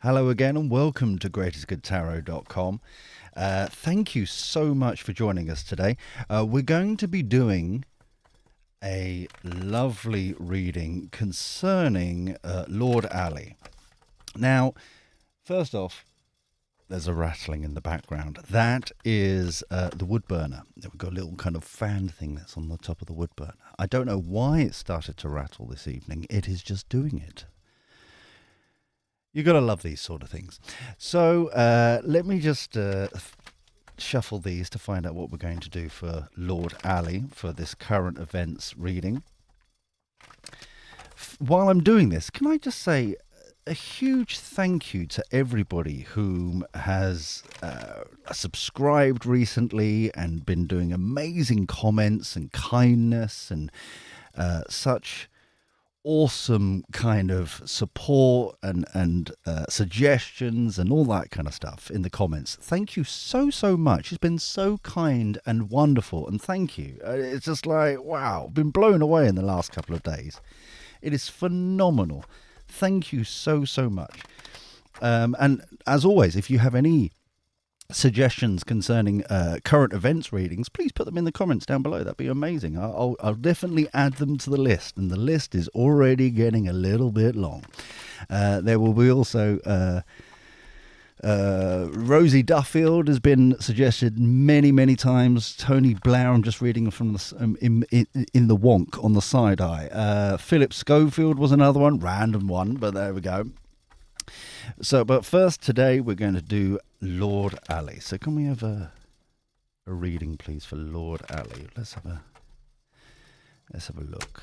Hello again and welcome to greatestgoodtarot.com. Thank you so much for joining us today. We're going to be doing a lovely reading concerning Lord Alli. Now, first off, there's a rattling in the background. That is the wood burner. We've got a little kind of fan thing that's on the top of the wood burner. I don't know why it started to rattle this evening. It is just doing it. You've got to love these sort of things. So let me just shuffle these to find out what we're going to do for Lord Alli for this current events reading. While I'm doing this, can I just say a huge thank you to everybody who has subscribed recently and been doing amazing comments and kindness and such awesome kind of support and suggestions and all that kind of stuff in the comments. Thank you so much. It's been so kind and wonderful, and thank you. It's just like, wow, been blown away in the last couple of days. It is phenomenal. Thank you so much. And as always, if you have any suggestions concerning current events readings, please put them in the comments down below. That'd be amazing. I'll definitely add them to the list, and the list is already getting a little bit long. There will be also Rosie Duffield has been suggested many times. Tony Blair, I'm just reading from the in the wonk on the side eye. Philip Schofield was another one, random one, but there we go. So, but first today we're going to do Lord Alli. So can we have a reading, please, for Lord Alli? Let's have a look.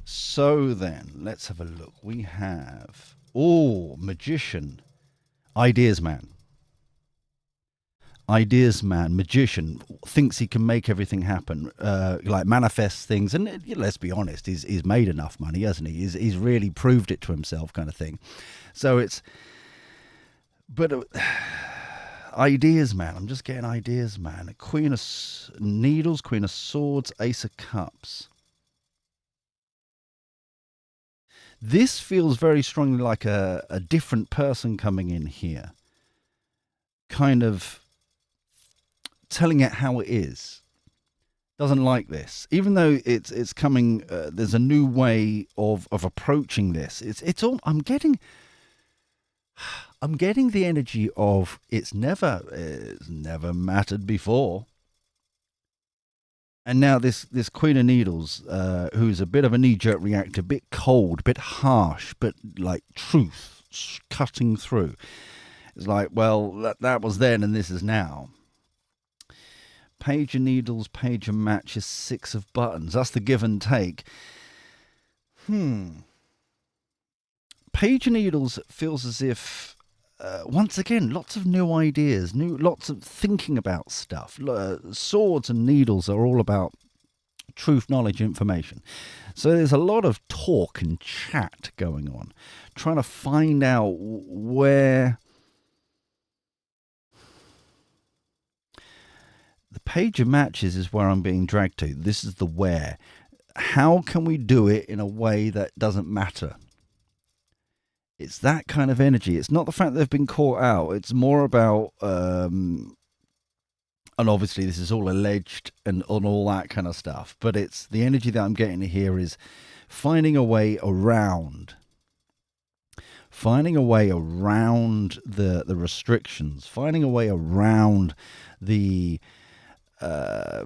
So then, let's have a look. We have magician, ideas man. Ideas man, magician, thinks he can make everything happen, like manifests things, and let's be honest, he's made enough money, hasn't he? He's really proved it to himself, kind of thing. So it's, but ideas man, I'm just getting ideas man. Queen of Needles, Queen of Swords, Ace of Cups. This feels very strongly like a different person coming in here, kind of telling it how it is. Doesn't like this, even though it's coming. There's a new way of approaching this. It's all I'm getting the energy of it's never mattered before. And now this Queen of Needles, who's a bit of a knee-jerk reactor, a bit cold, a bit harsh, but like truth cutting through. It's like, well, that was then and this is now. Page of Needles, Page of Matches, Six of Buttons. That's the give and take. Page of Needles feels as if, once again, lots of new ideas, lots of thinking about stuff. Swords and Needles are all about truth, knowledge, information. So there's a lot of talk and chat going on, trying to find out where. The Page of Matches is where I'm being dragged to. This is the where. How can we do it in a way that doesn't matter? It's that kind of energy. It's not the fact that they've been caught out. It's more about, and obviously this is all alleged and on all that kind of stuff, but it's the energy that I'm getting here is finding a way around. Finding a way around the restrictions. Finding a way around the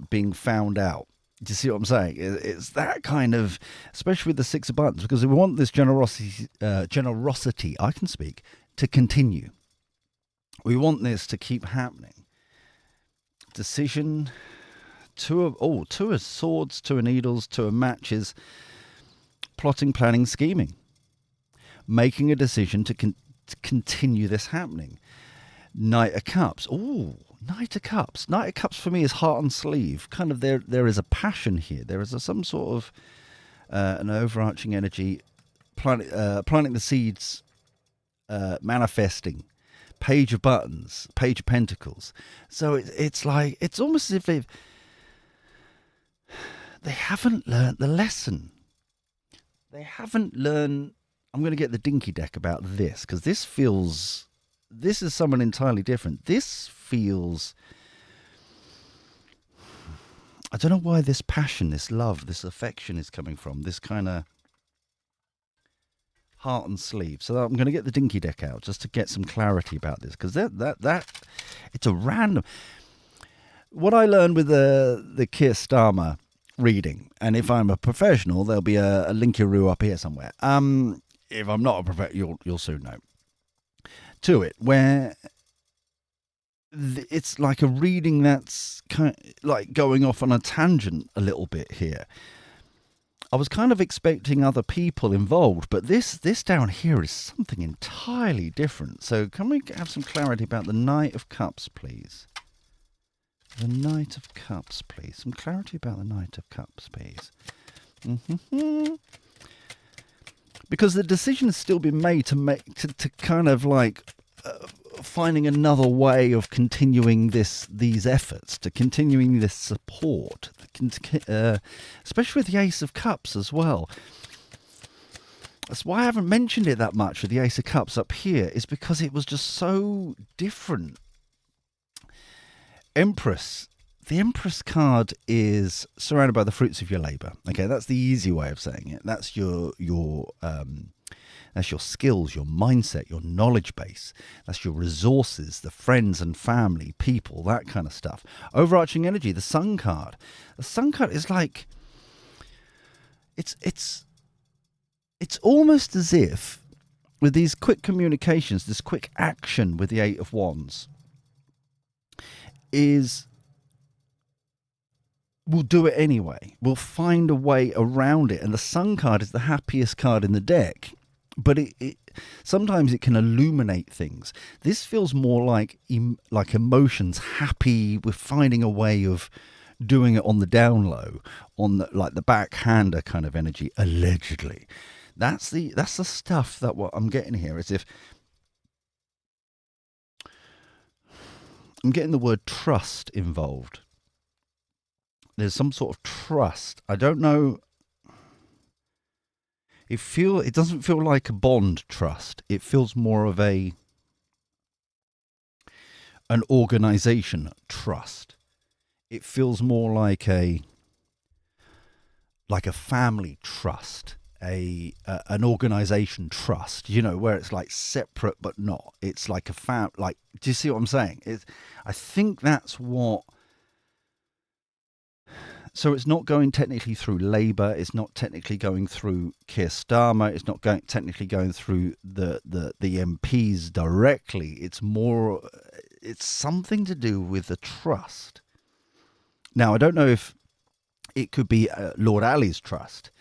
being found out. Do you see what I'm saying? It's that kind of, especially with the Six of Buttons, because we want this generosity, I can speak, to continue. We want this to keep happening. Decision, two of Swords, Two of Needles, Two of Matches, plotting, planning, scheming, making a decision to continue this happening. Knight of Cups. Knight of Cups. Knight of Cups for me is heart and sleeve. Kind of there is a passion here. There is some sort of an overarching energy, planting the seeds, manifesting. Page of Buttons, Page of Pentacles. So it's like, it's almost as if they haven't learnt the lesson. They haven't learned I'm going to get the dinky deck about this, because this is someone entirely different. This feels, I don't know why this passion, this love, this affection is coming from, this kind of heart and sleeve. So I'm going to get the dinky deck out just to get some clarity about this, because that it's a random. What I learned with the Keir Starmer reading, and if I'm a professional, there'll be a linkaroo up here somewhere. If I'm not a professional, you'll soon know. To it, where it's like a reading that's kind of like going off on a tangent a little bit here. I was kind of expecting other people involved, but this down here is something entirely different. So can we have some clarity about the Knight of Cups, please? The Knight of Cups, please. Some clarity about the Knight of Cups, please. Because the decision has still been made to kind of like finding another way of continuing these efforts, to continuing this support, especially with the Ace of Cups as well. That's why I haven't mentioned it that much with the Ace of Cups up here, is because it was just so different. Empress. The Empress card is surrounded by the fruits of your labour. Okay, that's the easy way of saying it. That's your skills, your mindset, your knowledge base. That's your resources, the friends and family, people, that kind of stuff. Overarching energy, the Sun card. The Sun card is like, it's almost as if with these quick communications, this quick action with the Eight of Wands is, we'll do it anyway. We'll find a way around it. And the Sun card is the happiest card in the deck. But it sometimes it can illuminate things. This feels more like emotions, happy with finding a way of doing it on the down low, on the backhander kind of energy, allegedly. That's the stuff that what I'm getting here, is if I'm getting the word trust involved. There's some sort of trust. I don't know. It doesn't feel like a bond trust. It feels more of an organization trust. It feels more like a family trust, an organization trust. You know, where it's like separate but not. It's like a like. Do you see what I'm saying? I think that's what. So it's not going technically through Labour. It's not technically going through Keir Starmer. It's not technically going through the MPs directly. It's something to do with the trust. Now, I don't know if it could be Lord Alli's trust,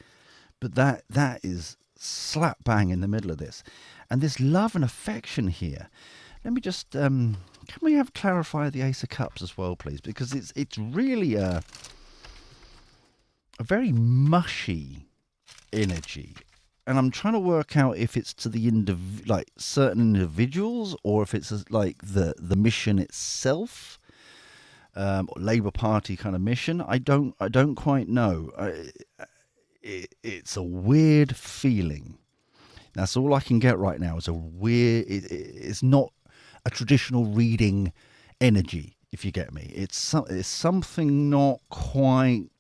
but that is slap bang in the middle of this. And this love and affection here. Let me just, can we clarify the Ace of Cups as well, please? Because it's really a very mushy energy, and I'm trying to work out if it's to the certain individuals, or if it's like the mission itself, Labour Party kind of mission. I don't quite know. It's a weird feeling. That's all I can get right now. It's a weird. It's not a traditional reading energy, if you get me. It's something not quite.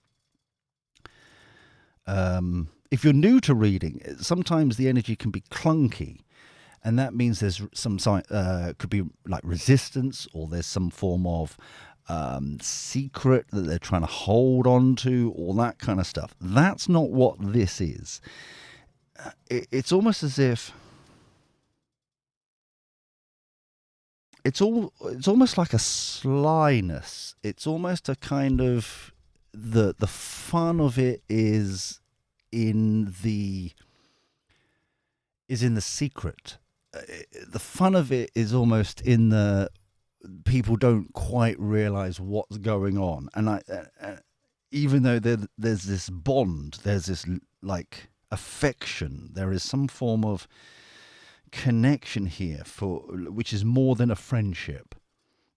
If you're new to reading, sometimes the energy can be clunky, and that means there's some could be like resistance, or there's some form of secret that they're trying to hold on to, all that kind of stuff. That's not what this is. It's almost as if it's almost like a slyness. It's almost a kind of the fun of it is in the secret. The fun of it is almost in the people don't quite realize what's going on, and even though there's this bond, there's this like affection, there is some form of connection here which is more than a friendship.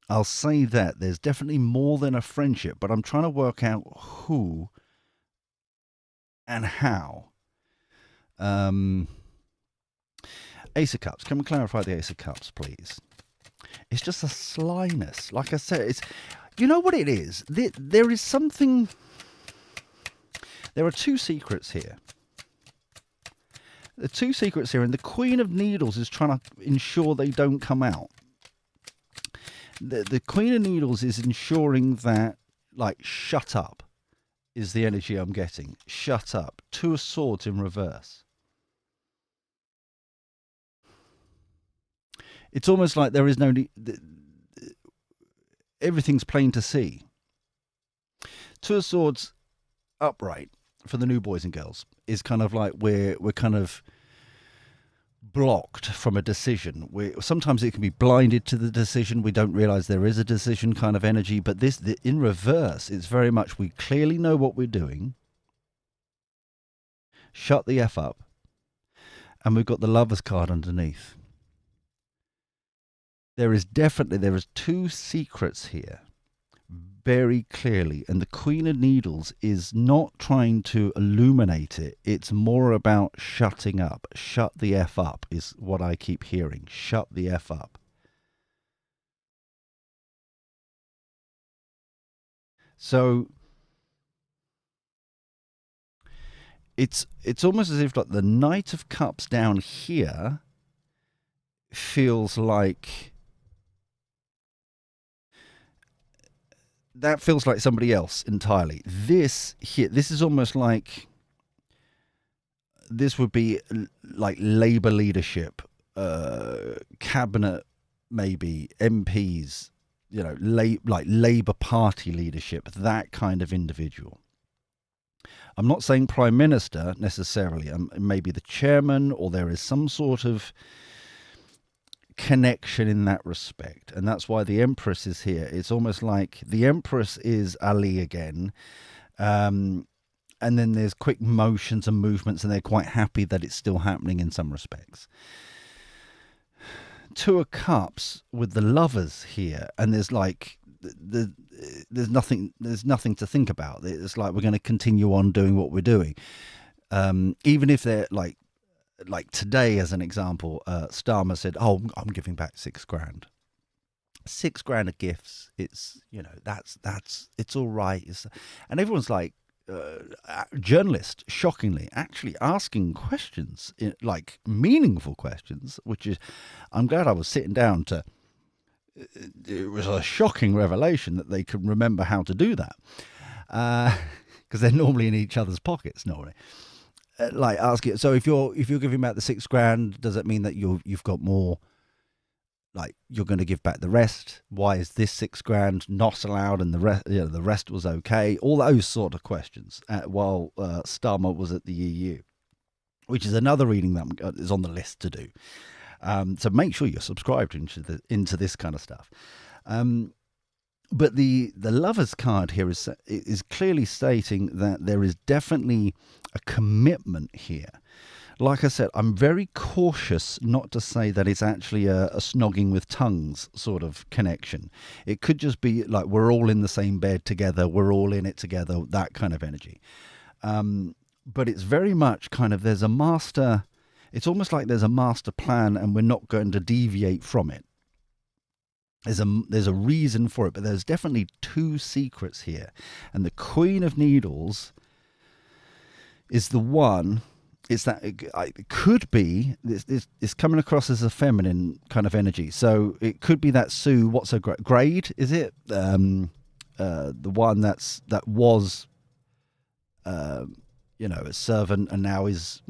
I'll say that there's definitely more than a friendship, but I'm trying to work out who and how. Ace of Cups. Can we clarify the Ace of Cups, please? It's just a slyness. Like I said, it's... You know what it is? There is something... There are two secrets here. The two secrets here, and the Queen of Needles is trying to ensure they don't come out. The Queen of Needles is ensuring that, like, shut up is the energy I'm getting. Shut up. Two of Swords in reverse. It's almost like there is no need. Everything's plain to see. Two of Swords upright for the new boys and girls is kind of like we're kind of blocked from a decision. Sometimes it can be blinded to the decision. We don't realize there is a decision kind of energy. But in reverse, it's very much we clearly know what we're doing. Shut the F up. And we've got the Lovers card underneath. There is two secrets here, very clearly, and the Queen of Needles is not trying to illuminate it. It's more about shutting up. Shut the F up is what I keep hearing. Shut the F up. So it's almost as if like the Knight of Cups down here feels like... That feels like somebody else entirely. This is almost like... This would be like Labour leadership, cabinet, maybe, MPs, you know, like Labour Party leadership, that kind of individual. I'm not saying Prime Minister necessarily. Maybe the chairman, or there is some sort of connection in that respect, and that's why the Empress is here. It's almost like the Empress is Ali again, and then there's quick motions and movements, and they're quite happy that it's still happening in some respects. Two of Cups with the Lovers here, and there's like there's nothing to think about. It's like we're going to continue on doing what we're doing, even if they're like today, as an example, Starmer said, "Oh, I'm giving back $6,000. $6,000 of gifts. It's, you know, that's it's all right." And everyone's like, journalists, shockingly, actually asking questions, like meaningful questions, which is, I'm glad I was sitting down to. It was a shocking revelation that they can remember how to do that, because they're normally in each other's pockets normally. Like asking, so if you're giving back the $6,000, does it mean that you've got more? Like you're going to give back the rest? Why is this $6,000 not allowed and the rest was okay? All those sort of questions. While Starmer was at the EU, which is another reading that is on the list to do. So make sure you're subscribed into this kind of stuff. But the Lovers card here is clearly stating that there is definitely a commitment here. Like I said, I'm very cautious not to say that it's actually a snogging with tongues sort of connection. It could just be like we're all in the same bed together, we're all in it together, that kind of energy. But it's very much kind of there's a master... It's almost like there's a master plan and we're not going to deviate from it. There's a reason for it, but there's definitely two secrets here. And the Queen of Needles is the one... It's that it could be it's coming across as a feminine kind of energy. So it could be that Sue, what's her grade? Is it the one that was a servant and now is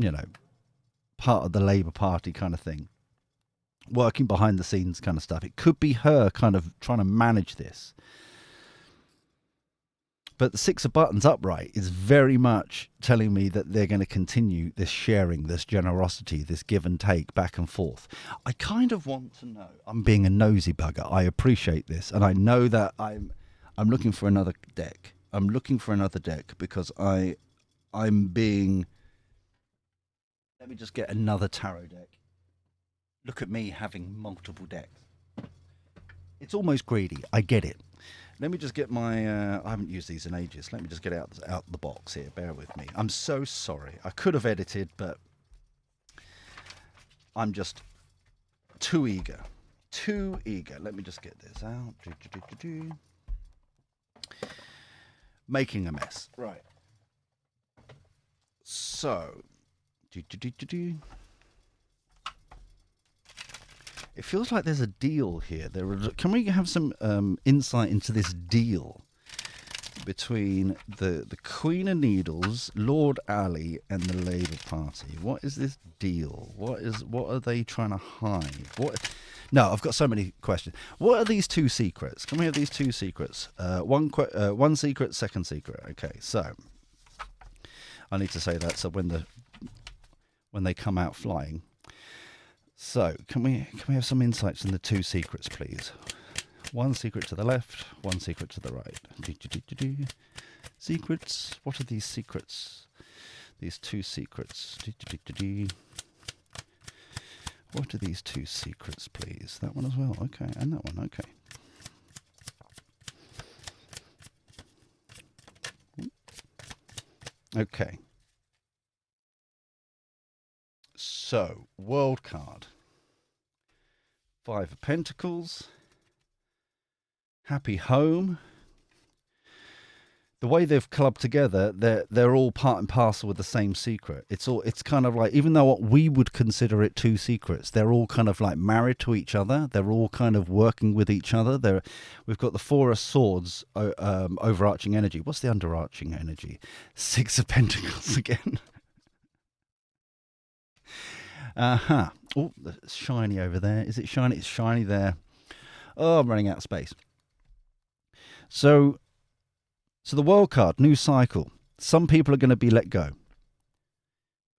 part of the Labour Party kind of thing, working behind the scenes kind of stuff. It could be her kind of trying to manage this. But the Six of Buttons upright is very much telling me that they're going to continue this sharing, this generosity, this give and take back and forth. I kind of want to know. I'm being a nosy bugger. I appreciate this. And I know that I'm looking for another deck. I'm looking for another deck because I'm being... Let me just get another tarot deck. Look at me having multiple decks. It's almost greedy. I get it. Let me just get my... I haven't used these in ages. Let me just get out the box here. Bear with me. I'm so sorry. I could have edited, but I'm just too eager. Too eager. Let me just get this out. Making a mess. Right. So, it feels like there's a deal here. Can we have some insight into this deal between the Queen of Needles, Lord Alli, and the Labour Party? What is this deal? What are they trying to hide? No, I've got so many questions. What are these two secrets? Can we have these two secrets? One secret, second secret. Okay, so I need to say that so when they come out flying. So can we have some insights in the two secrets, please? One secret to the left, one secret to the right. Secrets. What are these secrets? These two secrets. What are these two secrets, please? That one as well. Okay, and that one. Okay. Okay. So, world card. 5 of Pentacles. Happy home. The way they've clubbed together, they're all part and parcel with the same secret. It's kind of like, even though what we would consider it two secrets, they're all kind of like married to each other. They're all kind of working with each other. We've got the 4 of Swords, overarching energy. What's the underarching energy? 6 of Pentacles again. Oh, it's shiny over there. Is it shiny? It's shiny there. Oh, I'm running out of space. So the world card, new cycle. Some people are going to be let go.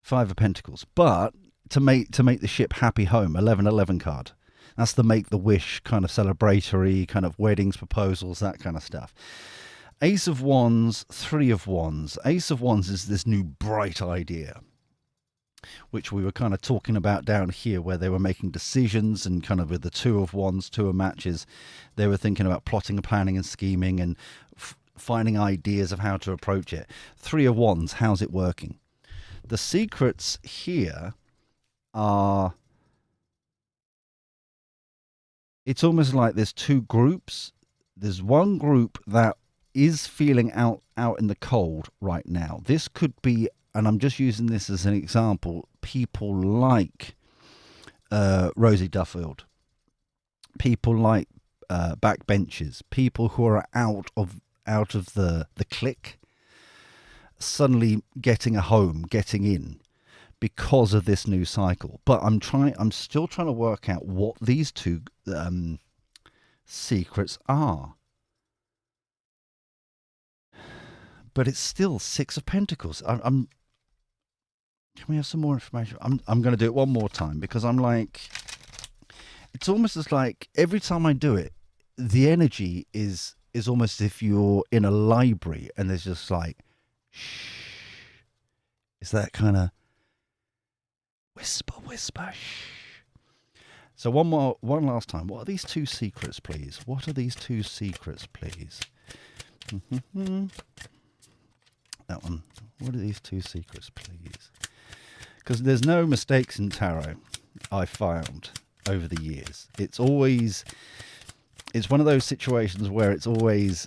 5 of Pentacles. But to make the ship happy home, 1111 card. That's the make the wish kind of celebratory, kind of weddings, proposals, that kind of stuff. Ace of Wands, 3 of Wands. Ace of Wands is this new bright idea, which we were kind of talking about down here, where they were making decisions, and kind of with the 2 of Wands, 2 of matches, they were thinking about plotting and planning and scheming and finding ideas of how to approach it. 3 of Wands, how's it working? The secrets here are, it's almost like there's two groups. There's one group that is feeling out in the cold right now. This could be, and I'm just using this as an example, people like Rosie Duffield, people like backbenchers, people who are out of the clique, suddenly getting a home, getting in because of this new cycle. But I'm still trying to work out what these two secrets are. But it's still 6 of Pentacles. Can we have some more information? I'm going to do it one more time, because I'm like, it's almost as like every time I do it, the energy is almost as if you're in a library and there's just like, shh. It's that kind of whisper, shh. So one last time. What are these two secrets, please? What are these two secrets, please? That one. What are these two secrets, please? Because there's no mistakes in tarot, I found over the years. It's one of those situations where it's always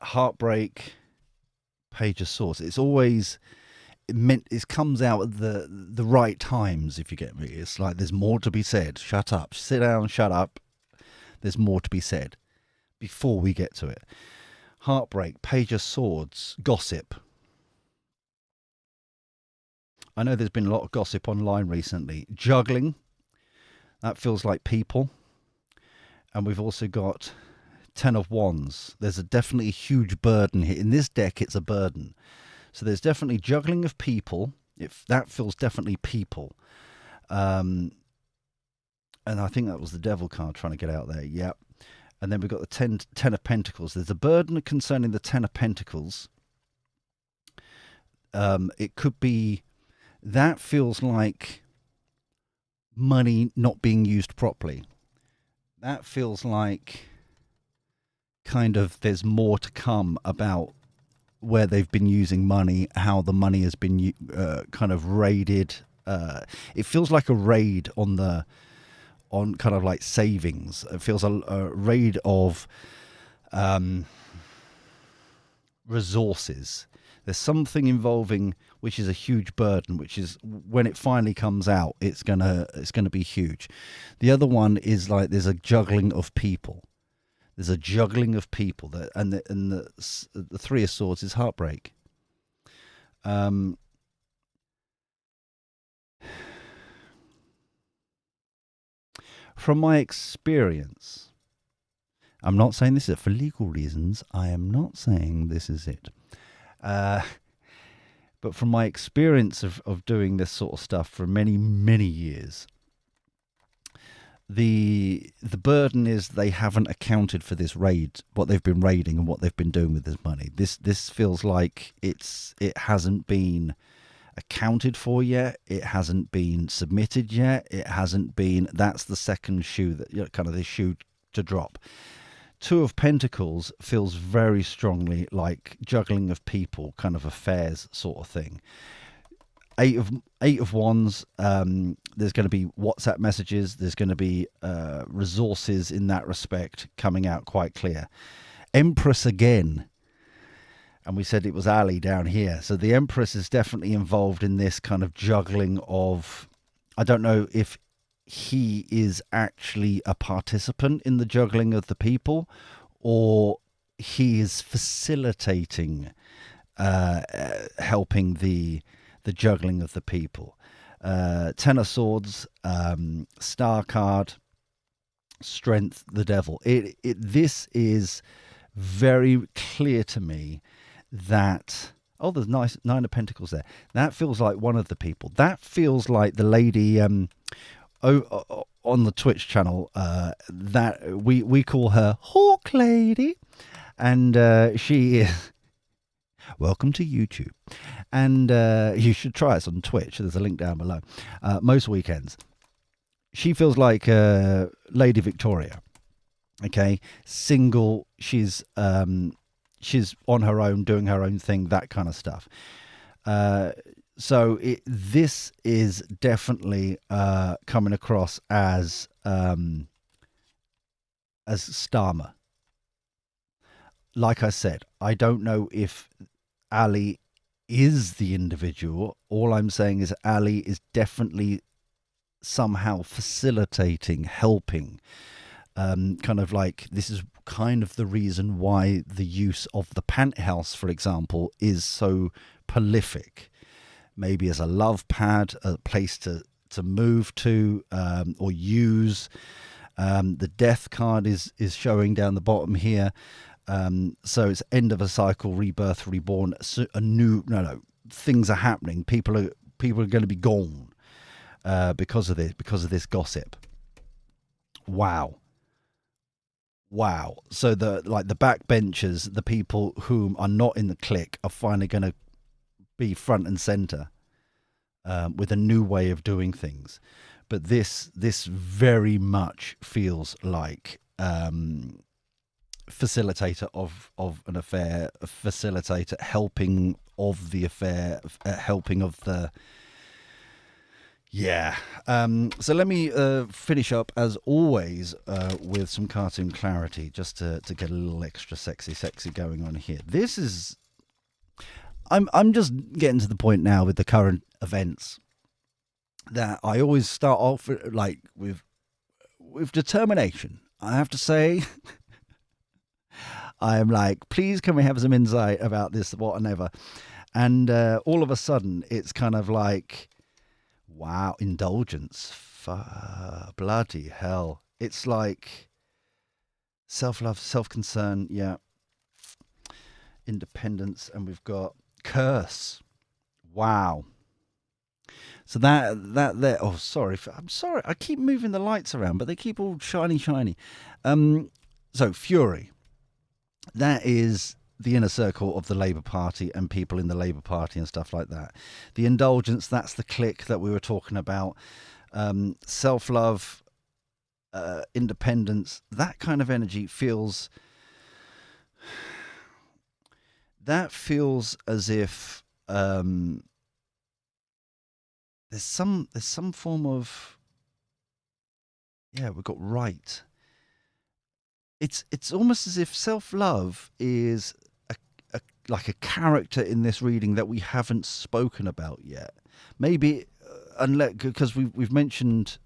heartbreak, Page of Swords. It's always it comes out at the right times, if you get me. It's like there's more to be said. Shut up. Sit down, shut up. There's more to be said before we get to it. Heartbreak, Page of Swords, gossip. I know there's been a lot of gossip online recently. Juggling. That feels like people. And we've also got 10 of Wands. There's definitely a huge burden here. In this deck, it's a burden. So there's definitely juggling of people. That feels definitely people. And I think that was the Devil card trying to get out there. Yep. And then we've got the 10 of Pentacles. There's a burden concerning the 10 of Pentacles. It could be, that feels like money not being used properly. That feels like kind of there's more to come about where they've been using money, how the money has been kind of raided, it feels like a raid on kind of like savings. It feels a raid of resources. There's something involving which is a huge burden, which is when it finally comes out, it's gonna be huge. The other one is like there's a juggling of people. There's a juggling of people that, and the Three of Swords is heartbreak. From my experience, I'm not saying this is for legal reasons. I am not saying this is it. But from my experience of doing this sort of stuff for many, many years, the burden is they haven't accounted for this raid, what they've been raiding and what they've been doing with this money. This feels like it hasn't been accounted for yet. It hasn't been submitted yet. It hasn't been. That's the second shoe that kind of this shoe to drop. Two of Pentacles feels very strongly like juggling of people, kind of affairs sort of thing. Eight of Wands, there's going to be WhatsApp messages. There's going to be resources in that respect coming out quite clear. Empress again. And we said it was Alli down here. So the Empress is definitely involved in this kind of juggling of, I don't know if he is actually a participant in the juggling of the people, or he is facilitating, helping the juggling of the people. Ten of Swords, Star card, Strength, the Devil. This is very clear to me that, oh, there's nice Nine of Pentacles there. That feels like one of the people. That feels like the lady on the Twitch channel that we call her Hawk Lady, and she is welcome to YouTube, and you should try us on Twitch. There's a link down below. Most weekends she feels like Lady Victoria. Okay, single. She's on her own, doing her own thing, that kind of stuff. So this is definitely coming across as Starmer. Like I said, I don't know if Alli is the individual. All I'm saying is Alli is definitely somehow facilitating, helping. Kind of like this is kind of the reason why the use of the penthouse, for example, is so prolific. Maybe as a love pad, a place to move to or use. The death card is showing down the bottom here. So it's end of a cycle, rebirth, reborn, a new, things are happening. People are going to be gone because of this gossip. Wow. So the backbenchers, the people whom are not in the clique, are finally going to be front and center with a new way of doing things. But this very much feels like facilitator of an affair, a facilitator, helping of the affair, helping of the. Yeah. So let me finish up as always with some cartoon clarity, just to get a little extra sexy going on here. This is. I'm just getting to the point now with the current events that I always start off like with determination. I have to say, I am like, please can we have some insight about this, what and ever. And all of a sudden, it's kind of like, wow, indulgence. Bloody hell. It's like self-love, self-concern, yeah. Independence, and we've got curse. Wow. So that there. Oh, sorry. I'm sorry. I keep moving the lights around, but they keep all shiny. So fury. That is the inner circle of the Labour Party and people in the Labour Party and stuff like that. The indulgence. That's the clique that we were talking about. Self-love, independence. That kind of energy feels. That feels as if. there's some form of, yeah, we've got right. It's almost as if self-love is a, like a character in this reading that we haven't spoken about yet. Maybe unless, because we've mentioned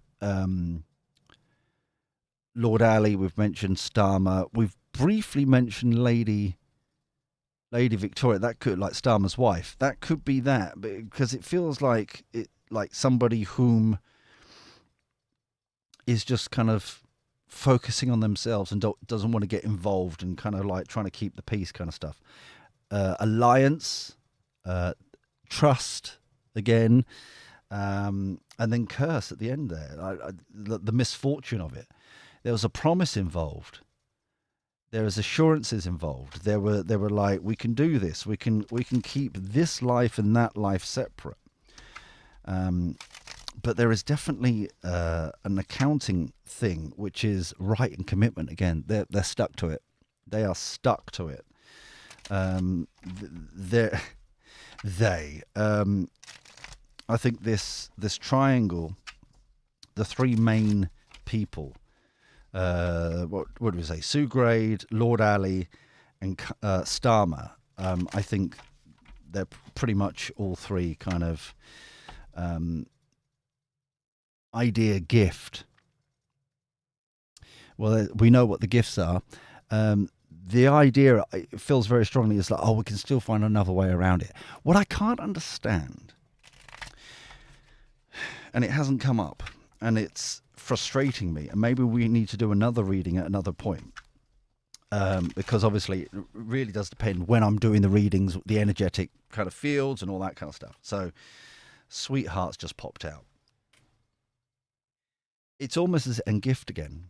Lord Alli, we've mentioned Starmer, we've briefly mentioned Lady Victoria. That could, like Starmer's wife, that could be that, because it feels like somebody whom is just kind of focusing on themselves and doesn't want to get involved, and kind of like trying to keep the peace kind of stuff. Alliance, uh, trust again, and then curse at the end there. The misfortune of it. There was a promise involved. There was assurances involved. There were like, we can do this. We can keep this life and that life separate. But there is definitely an accounting thing, which is right and commitment. Again, they're stuck to it. They are stuck to it. They're, they. I think this triangle, the three main people. What do we say? Sue Grade, Lord Alli, and Starmer. I think they're pretty much all three kind of idea gift. Well, we know what the gifts are. The idea, it feels very strongly, is like, oh, we can still find another way around it. What I can't understand, and it hasn't come up, and it's frustrating me, and maybe we need to do another reading at another point, because obviously it really does depend when I'm doing the readings, the energetic kind of fields and all that kind of stuff. So Sweetheart's just popped out. It's almost as, and Gift again,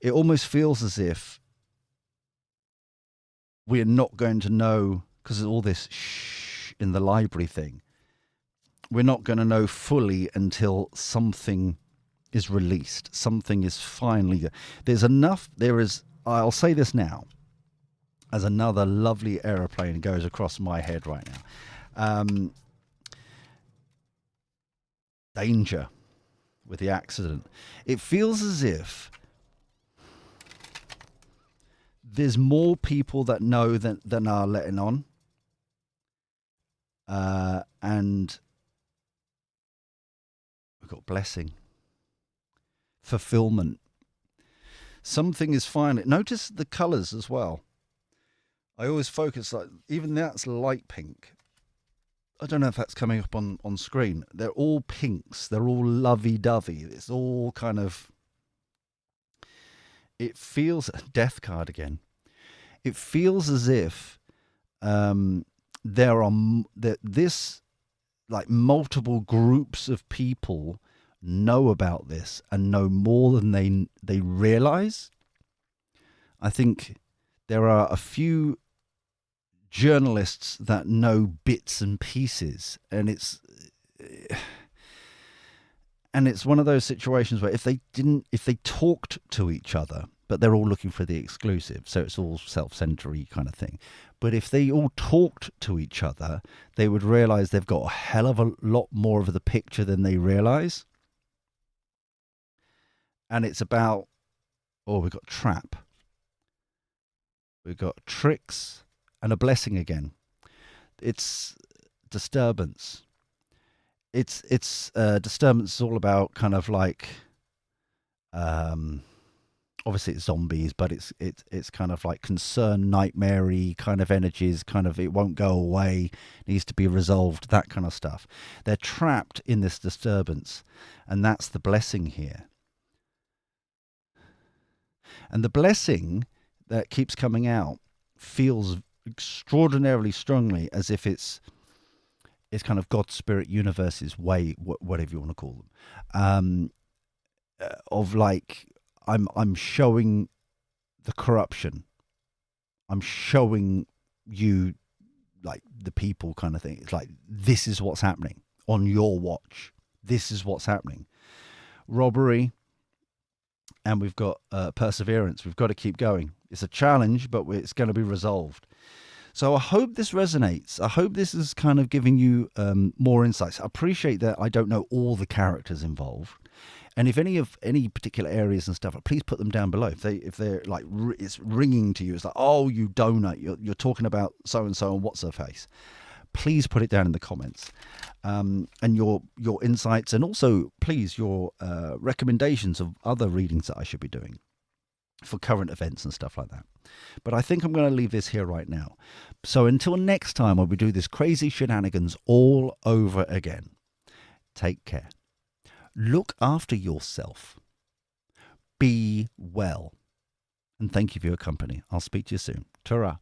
it almost feels as if we're not going to know, because of all this shh in the library thing, we're not going to know fully until something is released. Something is finally, there's enough, there is, I'll say this now, as another lovely aeroplane goes across my head right now. Danger with the accident. It feels as if there's more people that know than are letting on. And we've got blessing, fulfillment. Something is finally. Notice the colours as well. I always focus, like, even that's light pink. I don't know if that's coming up on screen. They're all pinks. They're all lovey-dovey. It's all kind of. It feels, death card again. It feels as if there are this, like, multiple groups of people know about this and know more than they realize. I think there are a few journalists that know bits and pieces, and it's one of those situations where if they talked to each other, but they're all looking for the exclusive, so it's all self-centery kind of thing. But if they all talked to each other, they would realize they've got a hell of a lot more of the picture than they realize. And it's about, oh, we've got trap, we've got tricks, and a blessing again. It's disturbance. It's disturbance is all about kind of like, obviously it's zombies, but it's kind of like concern, nightmare-y kind of energies, kind of, it won't go away, needs to be resolved, that kind of stuff. They're trapped in this disturbance, and that's the blessing here. And the blessing that keeps coming out feels extraordinarily strongly as if it's kind of God's spirit universe's way, whatever you want to call them, of like, I'm showing the corruption. I'm showing you, like, the people kind of thing. It's like, this is what's happening on your watch. This is what's happening. Robbery, and we've got perseverance. We've got to keep going. It's a challenge, but it's going to be resolved. So I hope this resonates. I hope this is kind of giving you more insights. I appreciate that I don't know all the characters involved, and if any particular areas and stuff, please put them down below. If they're like it's ringing to you, it's like, oh, you donut, you're talking about so and so and what's her face. Please put it down in the comments, and your insights, and also please your recommendations of other readings that I should be doing for current events and stuff like that. But I think I'm going to leave this here right now. So until next time, when we do this crazy shenanigans all over again, take care. Look after yourself. Be well. And thank you for your company. I'll speak to you soon. Ta-ra.